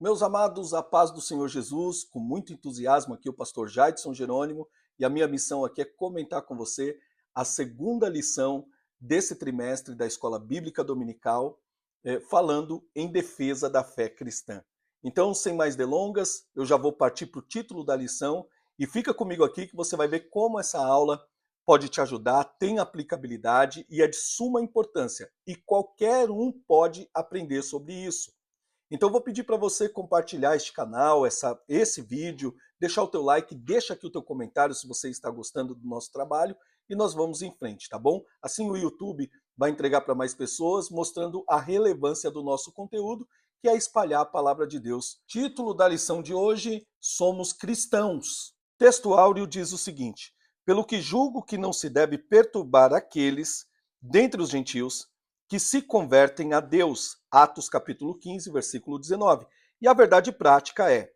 Meus amados, a paz do Senhor Jesus, com muito entusiasmo aqui o pastor Jaidson Jerônimo, e a minha missão aqui é comentar com você a segunda lição desse trimestre da Escola Bíblica Dominical, falando em defesa da fé cristã. Então, sem mais delongas, eu já vou partir para o título da lição e fica comigo aqui que você vai ver como essa aula pode te ajudar, tem aplicabilidade e é de suma importância, e qualquer um pode aprender sobre isso. Então, eu vou pedir para você compartilhar este canal, esse vídeo, deixar o teu like, deixa aqui o teu comentário se você está gostando do nosso trabalho e nós vamos em frente, tá bom? Assim o YouTube vai entregar para mais pessoas, mostrando a relevância do nosso conteúdo, que é espalhar a palavra de Deus. Título da lição de hoje: Somos cristãos. Texto áureo diz o seguinte: pelo que julgo que não se deve perturbar aqueles, dentre os gentios, que se convertem a Deus. Atos capítulo 15, versículo 19. E a verdade prática é: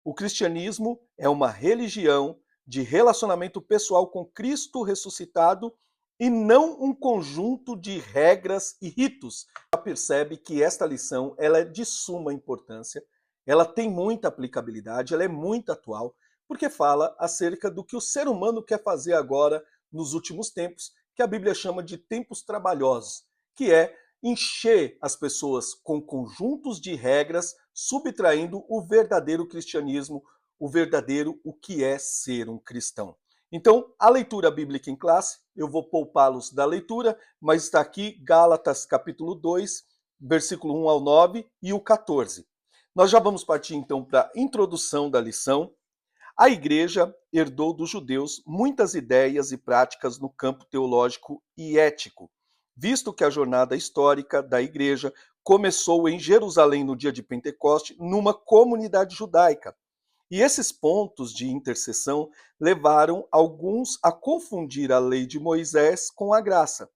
o cristianismo é uma religião de relacionamento pessoal com Cristo ressuscitado e não um conjunto de regras e ritos. Já percebe que esta lição ela é de suma importância, ela tem muita aplicabilidade, ela é muito atual, porque fala acerca do que o ser humano quer fazer agora nos últimos tempos, que a Bíblia chama de tempos trabalhosos, que é encher as pessoas com conjuntos de regras, subtraindo o verdadeiro cristianismo, o que é ser um cristão. Então, a leitura bíblica em classe, eu vou poupá-los da leitura, mas está aqui Gálatas capítulo 2, versículo 1 ao 9 e o 14. Nós já vamos partir então para a introdução da lição. A igreja herdou dos judeus muitas ideias e práticas no campo teológico e ético, visto que a jornada histórica da igreja começou em Jerusalém no dia de Pentecoste, numa comunidade judaica. E esses pontos de interseção levaram alguns a confundir a lei de Moisés com a graça.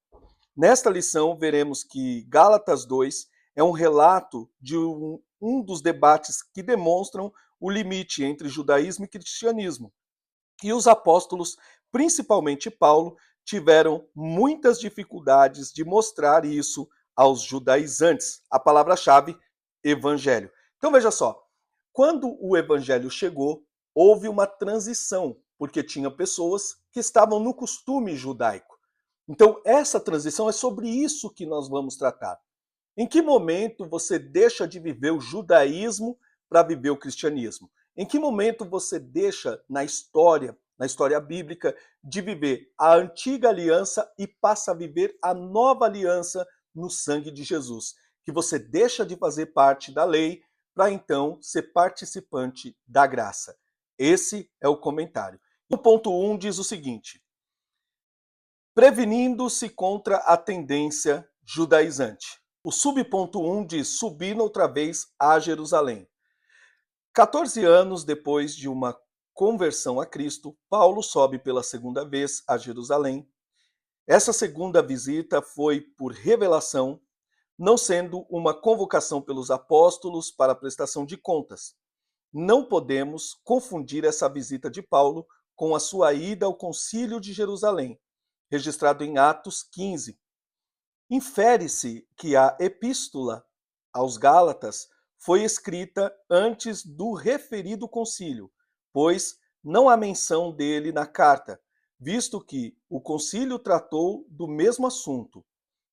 Nesta lição, veremos que Gálatas 2 é um relato de um dos debates que demonstram o limite entre judaísmo e cristianismo. E os apóstolos, principalmente Paulo, tiveram muitas dificuldades de mostrar isso aos judaizantes. A palavra-chave, evangelho. Então veja só, quando o evangelho chegou, houve uma transição, porque tinha pessoas que estavam no costume judaico. Então essa transição é sobre isso que nós vamos tratar. Em que momento você deixa de viver o judaísmo para viver o cristianismo? Em que momento você deixa na história bíblica, de viver a antiga aliança e passa a viver a nova aliança no sangue de Jesus? Que você deixa de fazer parte da lei para então ser participante da graça. Esse é o comentário. O ponto 1 diz o seguinte: prevenindo-se contra a tendência judaizante. O subponto 1 diz: subindo outra vez a Jerusalém. 14 anos depois de uma conversão a Cristo, Paulo sobe pela segunda vez a Jerusalém. Essa segunda visita foi por revelação, não sendo uma convocação pelos apóstolos para a prestação de contas. Não podemos confundir essa visita de Paulo com a sua ida ao concílio de Jerusalém, registrado em Atos 15. Infere-se que a epístola aos Gálatas foi escrita antes do referido concílio, pois não há menção dele na carta, visto que o concílio tratou do mesmo assunto.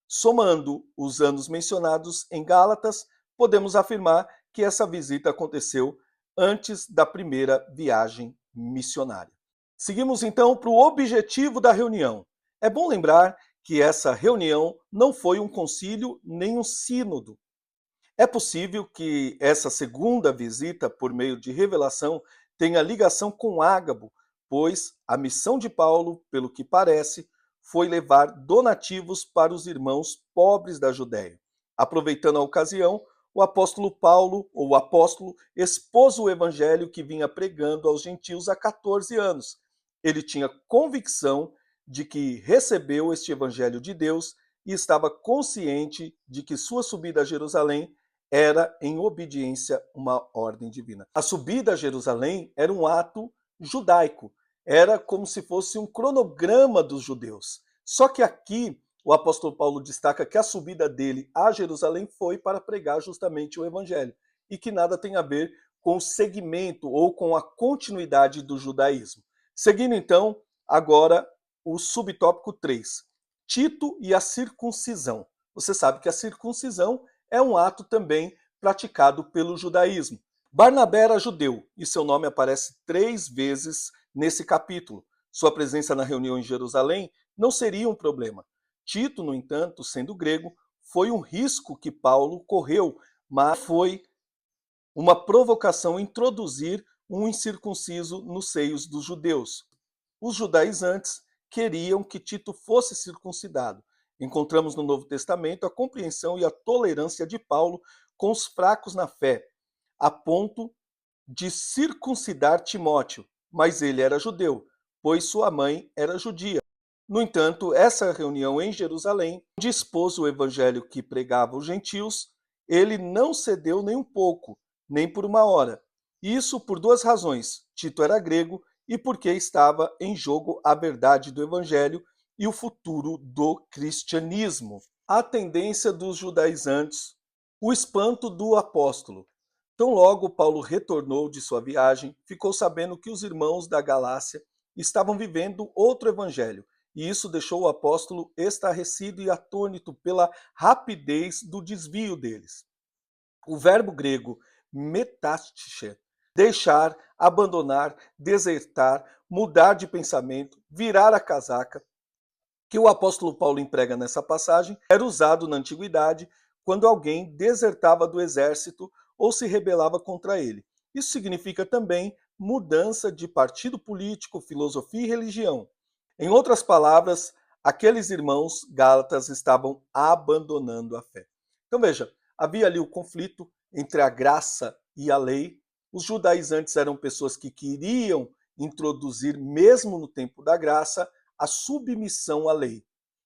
Somando os anos mencionados em Gálatas, podemos afirmar que essa visita aconteceu antes da primeira viagem missionária. Seguimos então para o objetivo da reunião. É bom lembrar que essa reunião não foi um concílio nem um sínodo. É possível que essa segunda visita, por meio de revelação, tenha ligação com Ágabo, pois a missão de Paulo, pelo que parece, foi levar donativos para os irmãos pobres da Judéia. Aproveitando a ocasião, o apóstolo Paulo, ou o apóstolo, expôs o evangelho que vinha pregando aos gentios há 14 anos. Ele tinha convicção de que recebeu este evangelho de Deus e estava consciente de que sua subida a Jerusalém era em obediência uma ordem divina. A subida a Jerusalém era um ato judaico, era como se fosse um cronograma dos judeus. Só que aqui o apóstolo Paulo destaca que a subida dele a Jerusalém foi para pregar justamente o evangelho. e que nada tem a ver com o segmento ou com a continuidade do judaísmo. Seguindo então, agora o subtópico 3, Tito e a circuncisão. Você sabe que a circuncisão é um ato também praticado pelo judaísmo. Barnabé era judeu e seu nome aparece 3 vezes nesse capítulo. Sua presença na reunião em Jerusalém não seria um problema. Tito, no entanto, sendo grego, foi um risco que Paulo correu, mas foi uma provocação introduzir um incircunciso nos seios dos judeus. Os judaizantes queriam que Tito fosse circuncidado. Encontramos no Novo Testamento a compreensão e a tolerância de Paulo com os fracos na fé, a ponto de circuncidar Timóteo, mas ele era judeu, pois sua mãe era judia. No entanto, essa reunião em Jerusalém, onde expôs o evangelho que pregava os gentios, ele não cedeu nem um pouco, nem por uma hora. Isso por 2 razões. Tito era grego e porque estava em jogo a verdade do evangelho e o futuro do cristianismo. A tendência dos judaizantes, o espanto do apóstolo. Tão logo Paulo retornou de sua viagem, ficou sabendo que os irmãos da Galácia estavam vivendo outro evangelho, e isso deixou o apóstolo estarrecido e atônito pela rapidez do desvio deles. O verbo grego metastiche, deixar, abandonar, desertar, mudar de pensamento, virar a casaca, que o apóstolo Paulo emprega nessa passagem, era usado na antiguidade quando alguém desertava do exército ou se rebelava contra ele. Isso significa também mudança de partido político, filosofia e religião. Em outras palavras, aqueles irmãos gálatas estavam abandonando a fé. Então veja, havia ali o conflito entre a graça e a lei. Os judaizantes eram pessoas que queriam introduzir, mesmo no tempo da graça, a submissão à lei.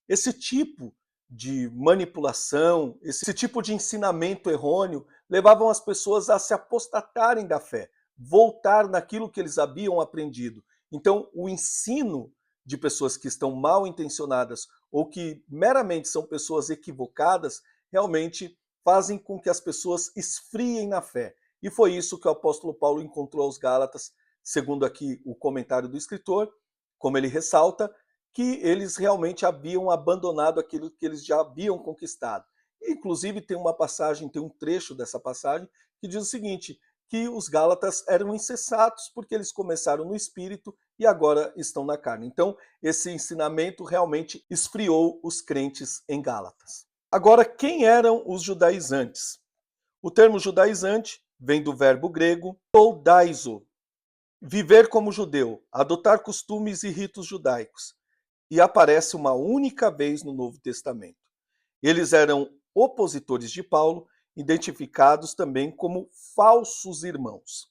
Esse tipo de manipulação, esse tipo de ensinamento errôneo levavam as pessoas a se apostatarem da fé, voltar naquilo que eles haviam aprendido. Então, o ensino de pessoas que estão mal intencionadas ou que meramente são pessoas equivocadas, realmente fazem com que as pessoas esfriem na fé. E foi isso que o apóstolo Paulo encontrou aos Gálatas, segundo aqui o comentário do escritor, como ele ressalta, que eles realmente haviam abandonado aquilo que eles já haviam conquistado. Inclusive tem uma passagem, tem um trecho dessa passagem que diz o seguinte, que os Gálatas eram insensatos porque eles começaram no espírito e agora estão na carne. Então, esse ensinamento realmente esfriou os crentes em Gálatas. Agora, quem eram os judaizantes? O termo judaizante vem do verbo grego toldaizo, viver como judeu, adotar costumes e ritos judaicos, e aparece uma única vez no Novo Testamento. Eles eram opositores de Paulo, identificados também como falsos irmãos.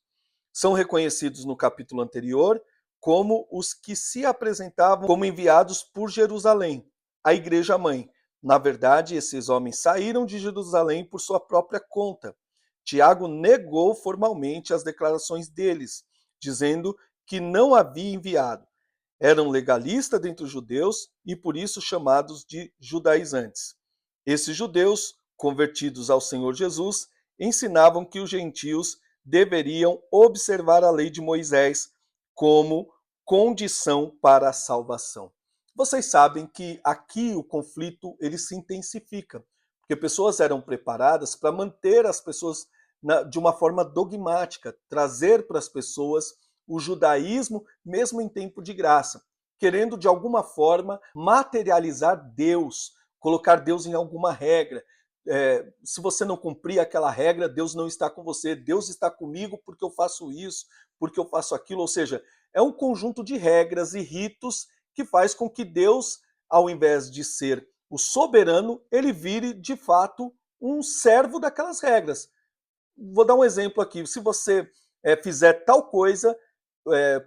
São reconhecidos no capítulo anterior como os que se apresentavam como enviados por Jerusalém, a igreja mãe. Na verdade, esses homens saíram de Jerusalém por sua própria conta. Tiago negou formalmente as declarações deles, dizendo que não havia enviado. Eram legalistas dentre os judeus e por isso chamados de judaizantes. Esses judeus, convertidos ao Senhor Jesus, ensinavam que os gentios deveriam observar a lei de Moisés como condição para a salvação. Vocês sabem que aqui o conflito ele se intensifica, porque pessoas eram preparadas para manter as pessoas de uma forma dogmática, trazer para as pessoas o judaísmo mesmo em tempo de graça, querendo de alguma forma materializar Deus, colocar Deus em alguma regra. Se você não cumprir aquela regra, Deus não está com você, Deus está comigo porque eu faço isso, porque eu faço aquilo, ou seja, é um conjunto de regras e ritos que faz com que Deus, ao invés de ser o soberano, ele vire de fato um servo daquelas regras. Vou dar um exemplo aqui, se você fizer tal coisa,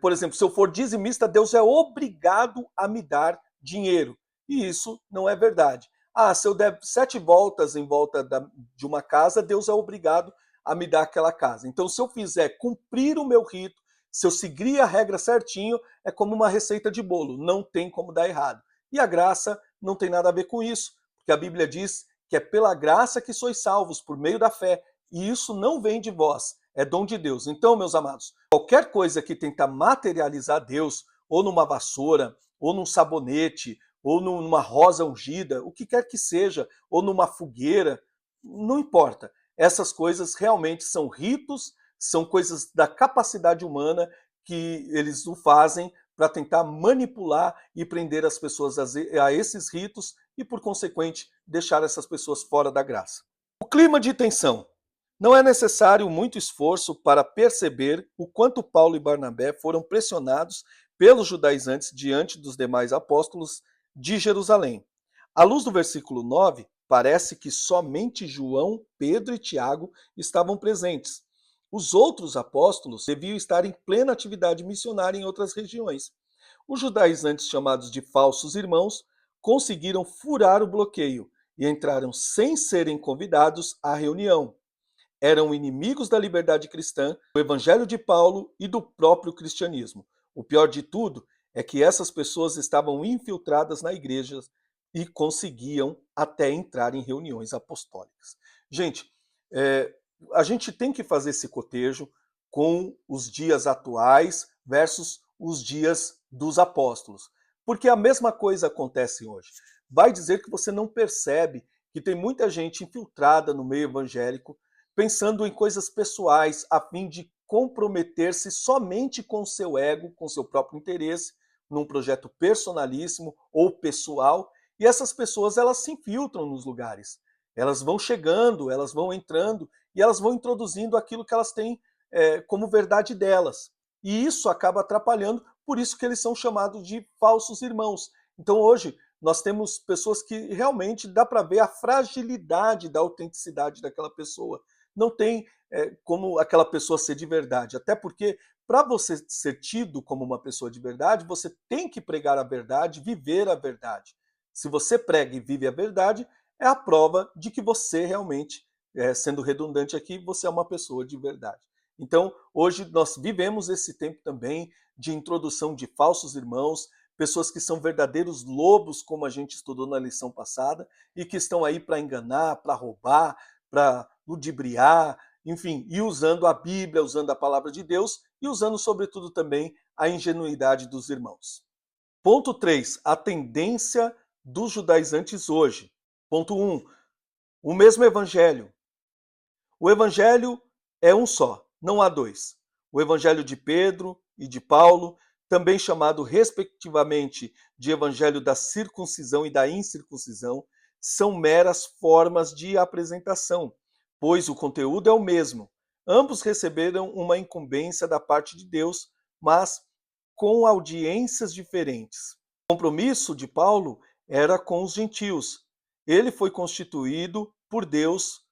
por exemplo, se eu for dizimista, Deus é obrigado a me dar dinheiro, e isso não é verdade. Se eu der 7 voltas em volta de uma casa, Deus é obrigado a me dar aquela casa. Então, se eu fizer cumprir o meu rito, se eu seguir a regra certinho, é como uma receita de bolo, não tem como dar errado. E a graça não tem nada a ver com isso, porque a Bíblia diz que é pela graça que sois salvos, por meio da fé. e isso não vem de vós, é dom de Deus. Então, meus amados, qualquer coisa que tentar materializar Deus, ou numa vassoura, ou num sabonete, ou numa rosa ungida, o que quer que seja, ou numa fogueira, não importa. Essas coisas realmente são ritos, são coisas da capacidade humana que eles o fazem para tentar manipular e prender as pessoas a esses ritos e, por consequente, deixar essas pessoas fora da graça. O clima de tensão. Não é necessário muito esforço para perceber o quanto Paulo e Barnabé foram pressionados pelos judaizantes diante dos demais apóstolos de Jerusalém. À luz do versículo 9, parece que somente João, Pedro e Tiago estavam presentes. Os outros apóstolos deviam estar em plena atividade missionária em outras regiões. Os judaizantes, chamados de falsos irmãos, conseguiram furar o bloqueio e entraram sem serem convidados à reunião. Eram inimigos da liberdade cristã, do evangelho de Paulo e do próprio cristianismo. O pior de tudo é que essas pessoas estavam infiltradas na igreja e conseguiam até entrar em reuniões apostólicas. Gente, a gente tem que fazer esse cotejo com os dias atuais versus os dias dos apóstolos. Porque a mesma coisa acontece hoje. Vai dizer que você não percebe que tem muita gente infiltrada no meio evangélico, pensando em coisas pessoais, a fim de comprometer-se somente com seu ego, com seu próprio interesse, num projeto personalíssimo ou pessoal, e essas pessoas elas se infiltram nos lugares. Elas vão chegando, elas vão entrando e elas vão introduzindo aquilo que elas têm como verdade delas. E isso acaba atrapalhando, por isso que eles são chamados de falsos irmãos. Então hoje nós temos pessoas que realmente dá para ver a fragilidade da autenticidade daquela pessoa. Não tem como aquela pessoa ser de verdade, até porque para você ser tido como uma pessoa de verdade, você tem que pregar a verdade, viver a verdade. Se você prega e vive a verdade, é a prova de que você realmente, sendo redundante aqui, você é uma pessoa de verdade. Então, hoje nós vivemos esse tempo também de introdução de falsos irmãos, pessoas que são verdadeiros lobos, como a gente estudou na lição passada, e que estão aí para enganar, para roubar, para ludibriar, enfim, e usando a Bíblia, usando a palavra de Deus e usando, sobretudo, também a ingenuidade dos irmãos. Ponto 3. A tendência dos judaizantes hoje. Ponto 1. O mesmo evangelho. O evangelho é um só, não há dois. O evangelho de Pedro e de Paulo, também chamado respectivamente de evangelho da circuncisão e da incircuncisão, são meras formas de apresentação, pois o conteúdo é o mesmo. Ambos receberam uma incumbência da parte de Deus, mas com audiências diferentes. O compromisso de Paulo era com os gentios. Ele foi constituído por Deus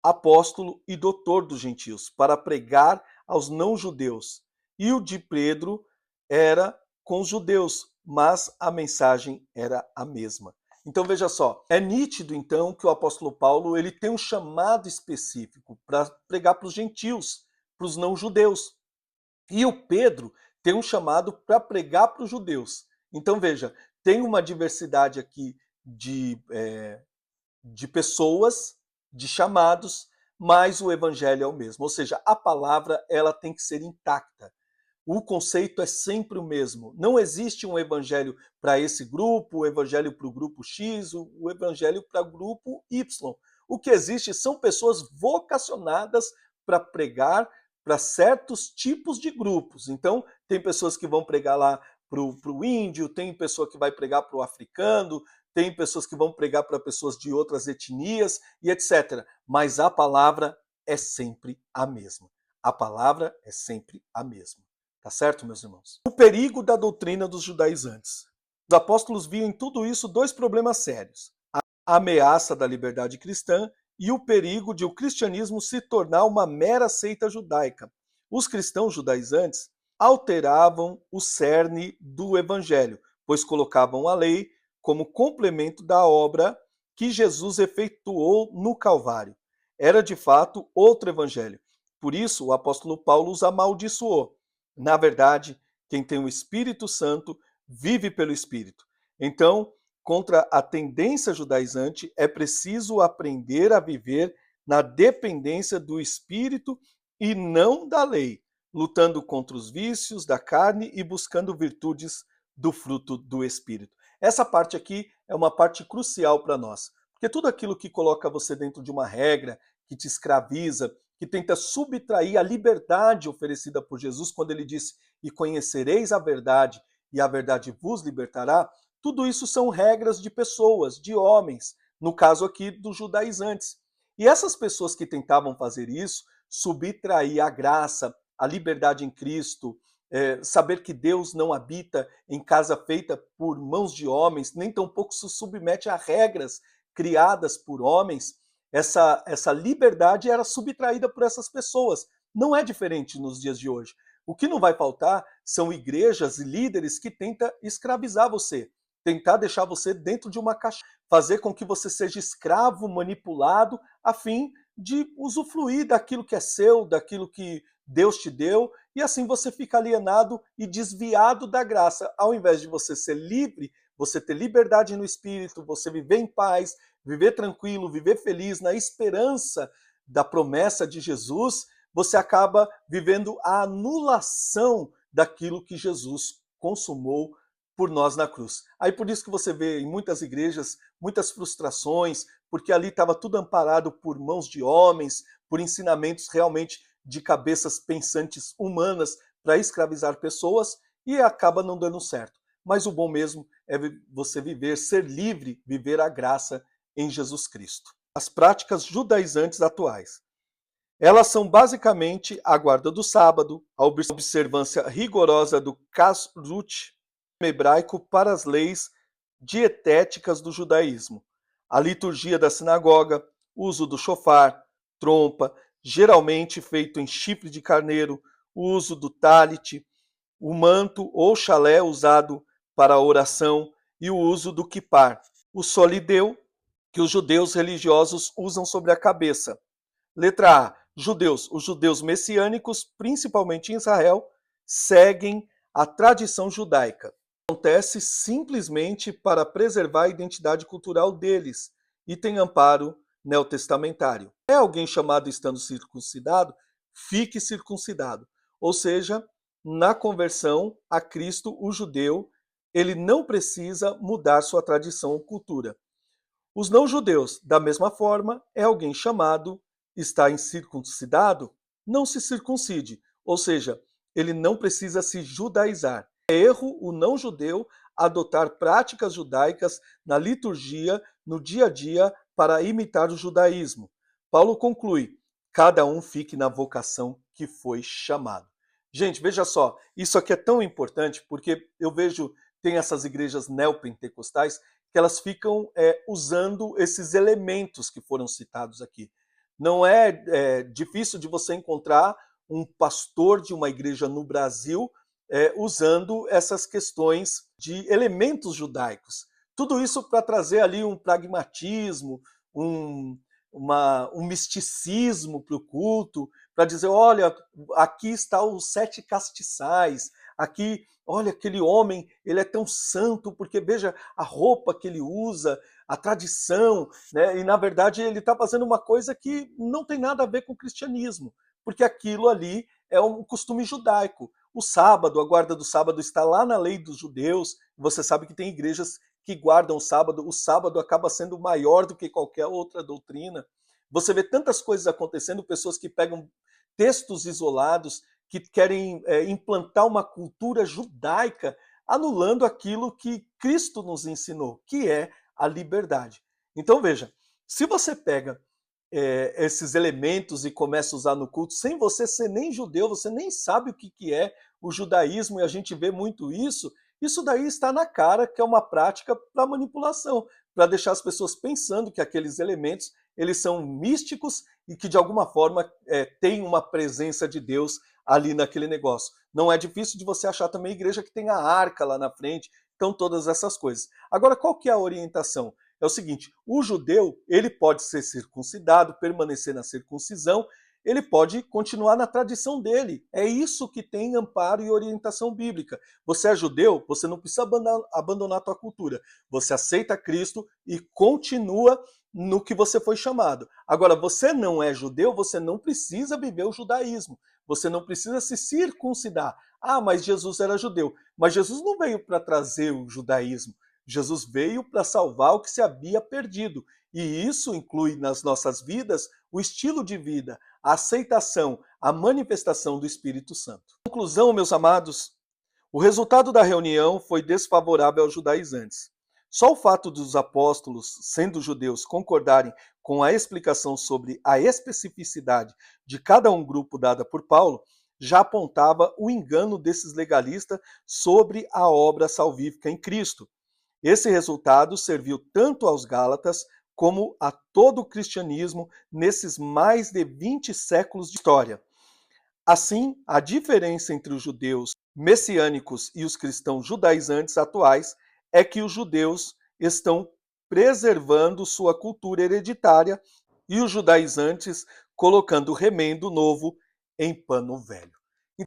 apóstolo e doutor dos gentios, para pregar aos não-judeus. E o de Pedro era com os judeus, mas a mensagem era a mesma. Então veja só, é nítido então que o apóstolo Paulo ele tem um chamado específico para pregar para os gentios, para os não-judeus. E o Pedro tem um chamado para pregar para os judeus. Então veja, tem uma diversidade aqui de pessoas, de chamados, mas o evangelho é o mesmo. Ou seja, a palavra ela tem que ser intacta. O conceito é sempre o mesmo. Não existe um evangelho para esse grupo, o evangelho para o grupo X, o evangelho para o grupo Y. O que existe são pessoas vocacionadas para pregar para certos tipos de grupos. Então, tem pessoas que vão pregar lá para o índio, tem pessoa que vai pregar para o africano, tem pessoas que vão pregar para pessoas de outras etnias e etc. Mas a palavra é sempre a mesma. A palavra é sempre a mesma. Tá certo, meus irmãos? O perigo da doutrina dos judaizantes. Os apóstolos viam em tudo isso dois problemas sérios: a ameaça da liberdade cristã e o perigo de o cristianismo se tornar uma mera seita judaica. Os cristãos judaizantes alteravam o cerne do evangelho, pois colocavam a lei como complemento da obra que Jesus efetuou no Calvário. Era de fato outro evangelho. Por isso, o apóstolo Paulo os amaldiçoou. Na verdade, quem tem o Espírito Santo vive pelo Espírito. Então, contra a tendência judaizante, é preciso aprender a viver na dependência do Espírito e não da lei, lutando contra os vícios da carne e buscando virtudes do fruto do Espírito. Essa parte aqui é uma parte crucial para nós, porque tudo aquilo que coloca você dentro de uma regra, que te escraviza, que tenta subtrair a liberdade oferecida por Jesus, quando ele disse: "E conhecereis a verdade, e a verdade vos libertará", tudo isso são regras de pessoas, de homens, no caso aqui dos judaizantes. E essas pessoas que tentavam fazer isso, subtrair a graça, a liberdade em Cristo, saber que Deus não habita em casa feita por mãos de homens, nem tampouco se submete a regras criadas por homens, essa liberdade era subtraída por essas pessoas. Não é diferente nos dias de hoje. O que não vai faltar são igrejas e líderes que tentam escravizar você, tentar deixar você dentro de uma caixa, fazer com que você seja escravo, manipulado, a fim de usufruir daquilo que é seu, daquilo que Deus te deu, e assim você fica alienado e desviado da graça. Ao invés de você ser livre, você ter liberdade no espírito, você viver em paz, viver tranquilo, viver feliz, na esperança da promessa de Jesus, você acaba vivendo a anulação daquilo que Jesus consumou por nós na cruz. Aí por isso que você vê em muitas igrejas muitas frustrações, porque ali estava tudo amparado por mãos de homens, por ensinamentos realmente de cabeças pensantes humanas para escravizar pessoas, e acaba não dando certo. Mas o bom mesmo é você viver, ser livre, viver a graça em Jesus Cristo. As práticas judaizantes atuais. Elas são basicamente a guarda do sábado, a observância rigorosa do kashrut hebraico para as leis dietéticas do judaísmo, a liturgia da sinagoga, uso do shofar, trompa, geralmente feito em chifre de carneiro, o uso do talit, o manto ou chalé usado para a oração e o uso do kippar, o solideu que os judeus religiosos usam sobre a cabeça. Letra A. Judeus. Os judeus messiânicos, principalmente em Israel, seguem a tradição judaica. Acontece simplesmente para preservar a identidade cultural deles e tem amparo neotestamentário. É alguém chamado estando circuncidado, fique circuncidado. Ou seja, na conversão a Cristo, o judeu, ele não precisa mudar sua tradição ou cultura. Os não-judeus, da mesma forma, é alguém chamado, está incircuncidado, não se circuncide, ou seja, ele não precisa se judaizar. É erro o não-judeu adotar práticas judaicas na liturgia, no dia a dia, para imitar o judaísmo. Paulo conclui: cada um fique na vocação que foi chamado. Gente, veja só, isso aqui é tão importante porque eu vejo, tem essas igrejas neopentecostais que elas ficam usando esses elementos que foram citados aqui. Não é difícil de você encontrar um pastor de uma igreja no Brasil usando essas questões de elementos judaicos. Tudo isso para trazer ali um pragmatismo, um misticismo para o culto, para dizer, olha, aqui está os 7 castiçais, aqui, olha, aquele homem, ele é tão santo, porque veja a roupa que ele usa, a tradição, né? E na verdade ele está fazendo uma coisa que não tem nada a ver com o cristianismo, porque aquilo ali é um costume judaico. O sábado, a guarda do sábado está lá na lei dos judeus, você sabe que tem igrejas que guardam o sábado acaba sendo maior do que qualquer outra doutrina. Você vê tantas coisas acontecendo, pessoas que pegam textos isolados, que querem implantar uma cultura judaica, anulando aquilo que Cristo nos ensinou, que é a liberdade. Então veja, se você pega esses elementos e começa a usar no culto, sem você ser nem judeu, você nem sabe o que é o judaísmo, e a gente vê muito isso, isso daí está na cara que é uma prática para manipulação, para deixar as pessoas pensando que aqueles elementos eles são místicos e que de alguma forma tem uma presença de Deus ali naquele negócio. Não é difícil de você achar também igreja que tem a arca lá na frente, então todas essas coisas. Agora, qual que é a orientação? É o seguinte, o judeu, ele pode ser circuncidado, permanecer na circuncisão, ele pode continuar na tradição dele. É isso que tem amparo e orientação bíblica. Você é judeu, você não precisa abandonar a tua cultura. Você aceita Cristo e continua no que você foi chamado. Agora, você não é judeu, você não precisa viver o judaísmo. Você não precisa se circuncidar. Ah, mas Jesus era judeu. Mas Jesus não veio para trazer o judaísmo. Jesus veio para salvar o que se havia perdido. E isso inclui nas nossas vidas o estilo de vida, a aceitação, a manifestação do Espírito Santo. Conclusão, meus amados, o resultado da reunião foi desfavorável aos judaizantes. Só o fato dos apóstolos, sendo judeus, concordarem com a explicação sobre a especificidade de cada um grupo dada por Paulo já apontava o engano desses legalistas sobre a obra salvífica em Cristo. Esse resultado serviu tanto aos Gálatas como a todo o cristianismo nesses mais de 20 séculos de história. Assim, a diferença entre os judeus messiânicos e os cristãos judaizantes atuais é que os judeus estão preservando sua cultura hereditária e os judaizantes colocando remendo novo em pano velho.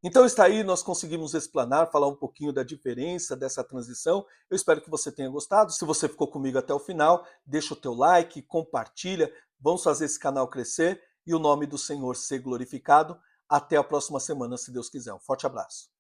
Então está aí, nós conseguimos explanar, falar um pouquinho da diferença dessa transição. Eu espero que você tenha gostado. Se você ficou comigo até o final, deixa o teu like, compartilha, vamos fazer esse canal crescer e o nome do Senhor ser glorificado. Até a próxima semana, se Deus quiser. Um forte abraço.